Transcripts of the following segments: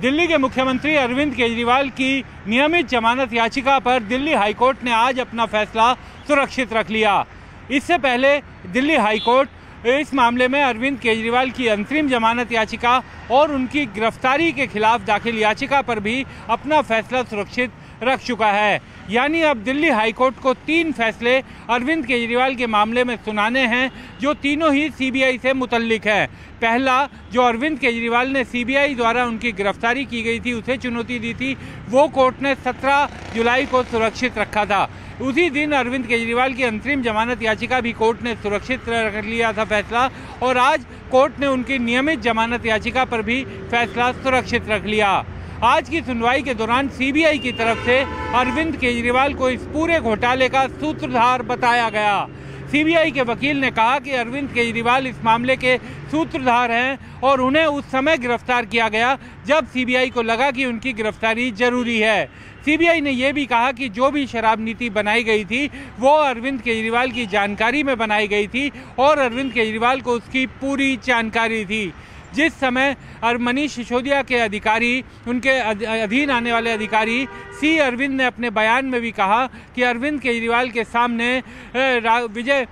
दिल्ली के मुख्यमंत्री अरविंद केजरीवाल की नियमित जमानत याचिका पर दिल्ली हाईकोर्ट ने आज अपना फैसला सुरक्षित रख लिया। इससे पहले दिल्ली हाईकोर्ट इस मामले में अरविंद केजरीवाल की अंतरिम जमानत याचिका और उनकी गिरफ्तारी के खिलाफ दाखिल याचिका पर भी अपना फैसला सुरक्षित रख चुका है। यानी अब दिल्ली हाईकोर्ट को 3 फैसले अरविंद केजरीवाल के मामले में सुनाने हैं, जो तीनों ही सीबीआई से मुतल्लिक है। पहला, जो अरविंद केजरीवाल ने सीबीआई द्वारा उनकी गिरफ्तारी की गई थी उसे चुनौती दी थी, वो कोर्ट ने 17 जुलाई को सुरक्षित रखा था। उसी दिन अरविंद केजरीवाल की अंतरिम जमानत याचिका भी कोर्ट ने सुरक्षित रख लिया था फैसला, और आज कोर्ट ने उनकी नियमित जमानत याचिका पर भी फैसला सुरक्षित रख लिया। आज की सुनवाई के दौरान सीबीआई की तरफ से अरविंद केजरीवाल को इस पूरे घोटाले का सूत्रधार बताया गया। सीबीआई के वकील ने कहा कि अरविंद केजरीवाल इस मामले के सूत्रधार हैं और उन्हें उस समय गिरफ्तार किया गया जब सीबीआई को लगा कि उनकी गिरफ्तारी जरूरी है। सीबीआई ने यह भी कहा कि जो भी शराब नीति बनाई गई थी वो अरविंद केजरीवाल की जानकारी में बनाई गई थी और अरविंद केजरीवाल को उसकी पूरी जानकारी थी। जिस समय मनीष सिसोदिया के अधिकारी, उनके अधीन आने वाले अधिकारी सी अरविंद ने अपने बयान में भी कहा कि अरविंद केजरीवाल के सामने विजय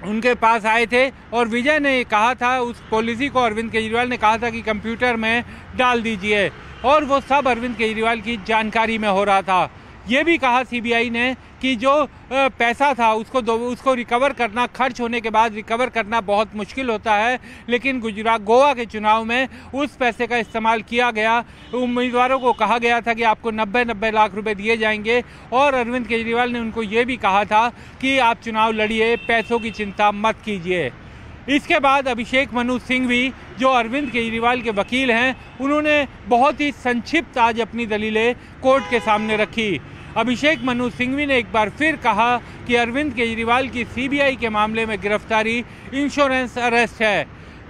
उनके पास आए थे और विजय ने कहा था, उस पॉलिसी को अरविंद केजरीवाल ने कहा था कि कंप्यूटर में डाल दीजिए, और वो सब अरविंद केजरीवाल की जानकारी में हो रहा था। ये भी कहा सीबीआई ने कि जो पैसा था उसको रिकवर करना, खर्च होने के बाद रिकवर करना बहुत मुश्किल होता है, लेकिन गोवा के चुनाव में उस पैसे का इस्तेमाल किया गया। उम्मीदवारों को कहा गया था कि आपको 90 लाख रुपए दिए जाएंगे, और अरविंद केजरीवाल ने उनको ये भी कहा था कि आप चुनाव लड़िए, पैसों की चिंता मत कीजिए। इसके बाद अभिषेक मनु सिंघवी, जो अरविंद केजरीवाल के वकील हैं, उन्होंने बहुत ही संक्षिप्त आज अपनी दलीलें कोर्ट के सामने रखी। अभिषेक मनु सिंघवी ने एक बार फिर कहा कि अरविंद केजरीवाल की सीबीआई के मामले में गिरफ्तारी इंश्योरेंस अरेस्ट है।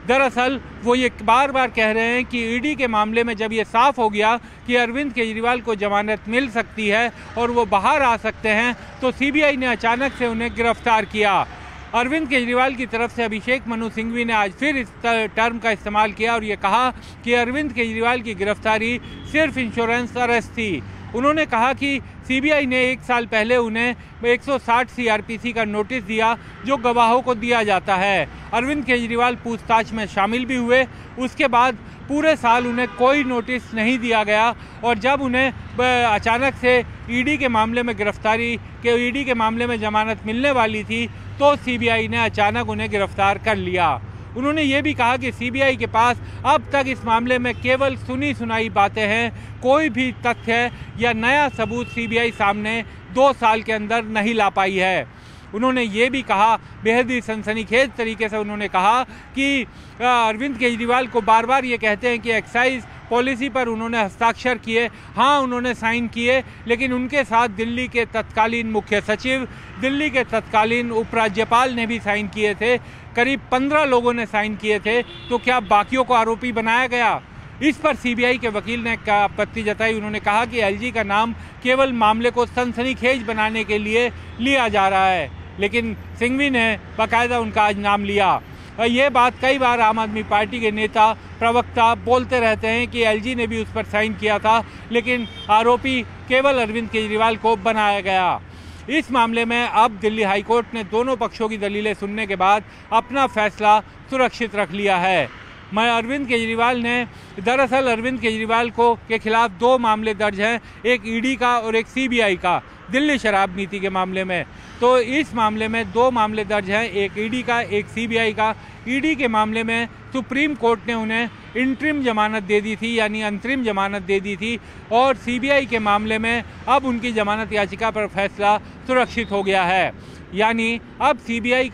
दरअसल वो ये बार बार कह रहे हैं कि ईडी के मामले में जब ये साफ हो गया कि अरविंद केजरीवाल को जमानत मिल सकती है और वो बाहर आ सकते हैं, तो सीबीआई ने अचानक से उन्हें गिरफ्तार किया। अरविंद केजरीवाल की तरफ से अभिषेक मनु सिंघवी ने आज फिर इस टर्म का इस्तेमाल किया और ये कहा कि अरविंद केजरीवाल की गिरफ्तारी सिर्फ इंश्योरेंस अरेस्ट थी। उन्होंने कहा कि सीबीआई ने 1 साल पहले उन्हें 160 सीआरपीसी का नोटिस दिया, जो गवाहों को दिया जाता है। अरविंद केजरीवाल पूछताछ में शामिल भी हुए, उसके बाद पूरे साल उन्हें कोई नोटिस नहीं दिया गया, और जब उन्हें अचानक से ईडी के मामले में जमानत मिलने वाली थी, तो सीबीआई ने अचानक उन्हें गिरफ्तार कर लिया। उन्होंने ये भी कहा कि सीबीआई के पास अब तक इस मामले में केवल सुनी सुनाई बातें हैं, कोई भी तथ्य या नया सबूत सीबीआई सामने 2 साल के अंदर नहीं ला पाई है। उन्होंने ये भी कहा, बेहद ही सनसनीखेज तरीके से उन्होंने कहा कि अरविंद केजरीवाल को बार बार ये कहते हैं कि एक्साइज पॉलिसी पर उन्होंने हस्ताक्षर किए। हाँ, उन्होंने साइन किए, लेकिन उनके साथ दिल्ली के तत्कालीन मुख्य सचिव, दिल्ली के तत्कालीन उपराज्यपाल ने भी साइन किए थे। करीब 15 लोगों ने साइन किए थे, तो क्या बाकियों को आरोपी बनाया गया? इस पर सीबीआई के वकील ने आपत्ति जताई। उन्होंने कहा कि एलजी का नाम केवल मामले को सनसनीखेज बनाने के लिए लिया जा रहा है, लेकिन सिंघवी ने बाकायदा उनका आज नाम लिया। ये बात कई बार आम आदमी पार्टी के नेता, प्रवक्ता बोलते रहते हैं कि एलजी ने भी उस पर साइन किया था, लेकिन आरोपी केवल अरविंद केजरीवाल को बनाया गया। इस मामले में अब दिल्ली हाईकोर्ट ने दोनों पक्षों की दलीलें सुनने के बाद अपना फैसला सुरक्षित रख लिया है। अरविंद केजरीवाल के खिलाफ 2 मामले दर्ज हैं, एक ईडी का और एक सीबीआई का, दिल्ली शराब नीति के मामले में। तो इस मामले में 2 मामले दर्ज हैं, एक ईडी का, एक सीबीआई का। ईडी के मामले में सुप्रीम कोर्ट ने उन्हें इंटरिम जमानत दे दी थी, यानी अंतरिम जमानत दे दी थी, और सीबीआई के मामले में अब उनकी जमानत याचिका पर फैसला सुरक्षित हो गया है। यानी अब सीबीआई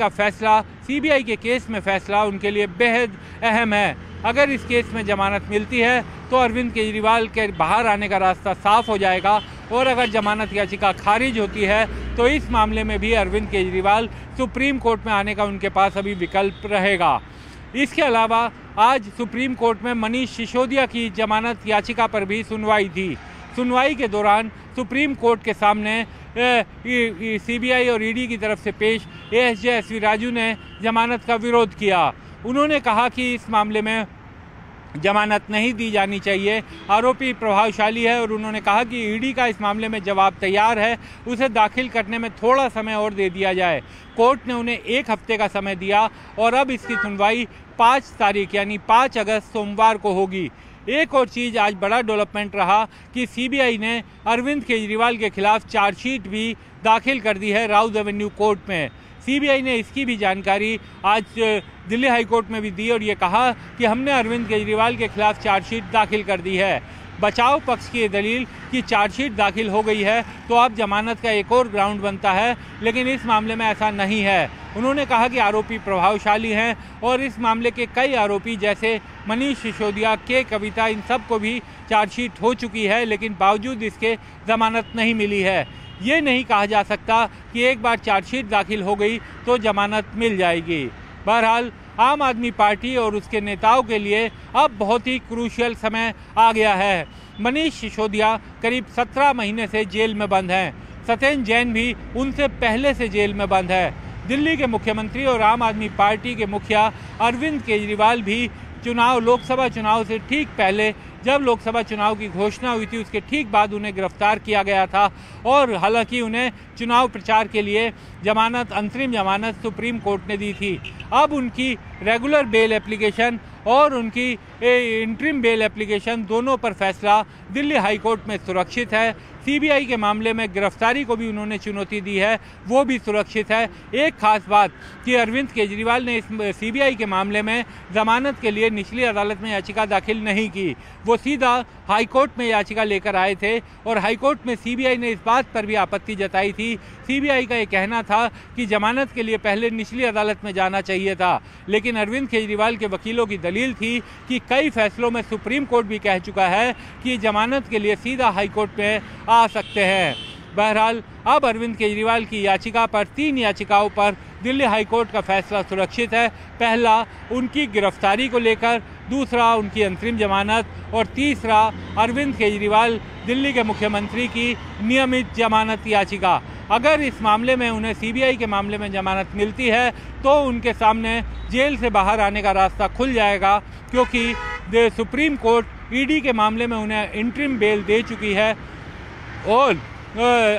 के केस में फैसला उनके लिए बेहद अहम है। अगर इस केस में जमानत मिलती है तो अरविंद केजरीवाल के बाहर आने का रास्ता साफ हो जाएगा, और अगर जमानत याचिका खारिज होती है तो इस मामले में भी अरविंद केजरीवाल सुप्रीम कोर्ट में आने का उनके पास अभी विकल्प रहेगा। इसके अलावा आज सुप्रीम कोर्ट में मनीष सिसोदिया की जमानत याचिका पर भी सुनवाई थी। सुनवाई के दौरान सुप्रीम कोर्ट के सामने सीबीआई और ईडी की तरफ से पेश एएसजे राजू ने जमानत का विरोध किया। उन्होंने कहा कि इस मामले में जमानत नहीं दी जानी चाहिए। आरोपी प्रभावशाली है और उन्होंने कहा कि ईडी का इस मामले में जवाब तैयार है, उसे दाखिल करने में थोड़ा समय और दे दिया जाए। कोर्ट ने उन्हें 1 हफ्ते का समय दिया और अब इसकी सुनवाई 5 तारीख यानी 5 अगस्त सोमवार को होगी। एक और चीज़ आज बड़ा डेवलपमेंट रहा कि सीबीआई ने अरविंद केजरीवाल के खिलाफ चार्जशीट भी दाखिल कर दी है राउज एवेन्यू कोर्ट में। सीबीआई ने इसकी भी जानकारी आज दिल्ली हाई कोर्ट में भी दी और ये कहा कि हमने अरविंद केजरीवाल के खिलाफ चार्जशीट दाखिल कर दी है। बचाव पक्ष की दलील कि चार्जशीट दाखिल हो गई है तो अब जमानत का एक और ग्राउंड बनता है, लेकिन इस मामले में ऐसा नहीं है। उन्होंने कहा कि आरोपी प्रभावशाली हैं और इस मामले के कई आरोपी जैसे मनीष सिसोदिया, के कविता, इन सब को भी चार्जशीट हो चुकी है, लेकिन बावजूद इसके जमानत नहीं मिली है। ये नहीं कहा जा सकता कि एक बार चार्जशीट दाखिल हो गई तो जमानत मिल जाएगी। बहरहाल आम आदमी पार्टी और उसके नेताओं के लिए अब बहुत ही क्रूशियल समय आ गया है। मनीष सिसोदिया करीब 17 महीने से जेल में बंद हैं। सत्येंद्र जैन भी उनसे पहले से जेल में बंद है। दिल्ली के मुख्यमंत्री और आम आदमी पार्टी के मुखिया अरविंद केजरीवाल भी लोकसभा चुनाव से ठीक पहले, जब लोकसभा चुनाव की घोषणा हुई थी उसके ठीक बाद उन्हें गिरफ्तार किया गया था और हालांकि उन्हें चुनाव प्रचार के लिए अंतरिम जमानत सुप्रीम कोर्ट ने दी थी। अब उनकी रेगुलर बेल एप्लीकेशन और उनकी इंटरिम बेल एप्लीकेशन दोनों पर फैसला दिल्ली हाई कोर्ट में सुरक्षित है। सीबीआई के मामले में गिरफ्तारी को भी उन्होंने चुनौती दी है, वो भी सुरक्षित है। एक खास बात कि अरविंद केजरीवाल ने इस सीबीआई के मामले में जमानत के लिए निचली अदालत में याचिका दाखिल नहीं की, वो सीधा हाई कोर्ट में याचिका लेकर आए थे और हाई कोर्ट में सीबीआई ने इस बात पर भी आपत्ति जताई थी। सीबीआई का ये कहना था कि जमानत के लिए पहले निचली अदालत में जाना चाहिए था, लेकिन अरविंद केजरीवाल के वकीलों की दलील थी कि कई फैसलों में सुप्रीम कोर्ट भी कह चुका है कि जमानत के लिए सीधा हाई कोर्ट में आ सकते हैं। बहरहाल अब अरविंद केजरीवाल की याचिका पर 3 याचिकाओं पर दिल्ली हाई कोर्ट का फैसला सुरक्षित है। पहला उनकी गिरफ्तारी को लेकर, दूसरा उनकी अंतरिम जमानत और तीसरा अरविंद केजरीवाल दिल्ली के मुख्यमंत्री की नियमित जमानत याचिका। अगर इस मामले में उन्हें सीबीआई के मामले में जमानत मिलती है तो उनके सामने जेल से बाहर आने का रास्ता खुल जाएगा, क्योंकि सुप्रीम कोर्ट ईडी के मामले में उन्हें इंटरिम बेल दे चुकी है और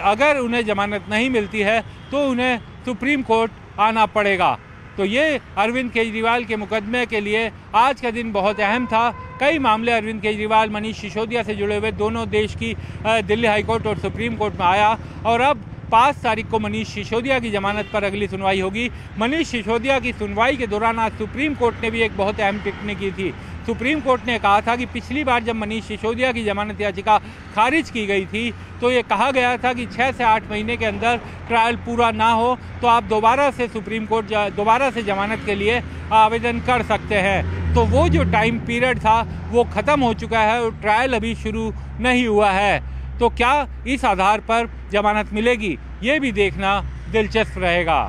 अगर उन्हें जमानत नहीं मिलती है तो उन्हें सुप्रीम कोर्ट आना पड़ेगा। तो ये अरविंद केजरीवाल के मुकदमे के लिए आज का दिन बहुत अहम था। कई मामले अरविंद केजरीवाल, मनीष सिसोदिया से जुड़े हुए दोनों देश की दिल्ली हाई कोर्ट और सुप्रीम कोर्ट में आया और अब 5 तारीख को मनीष सिसोदिया की जमानत पर अगली सुनवाई होगी। मनीष सिसोदिया की सुनवाई के दौरान आज सुप्रीम कोर्ट ने भी एक बहुत अहम टिप्पणी की थी। सुप्रीम कोर्ट ने कहा था कि पिछली बार जब मनीष सिसोदिया की जमानत याचिका खारिज की गई थी तो ये कहा गया था कि 6 से 8 महीने के अंदर ट्रायल पूरा ना हो तो आप दोबारा से जमानत के लिए आवेदन कर सकते हैं। तो वो जो टाइम पीरियड था वो ख़त्म हो चुका है और ट्रायल अभी शुरू नहीं हुआ है। तो क्या इस आधार पर जमानत मिलेगी, ये भी देखना दिलचस्प रहेगा।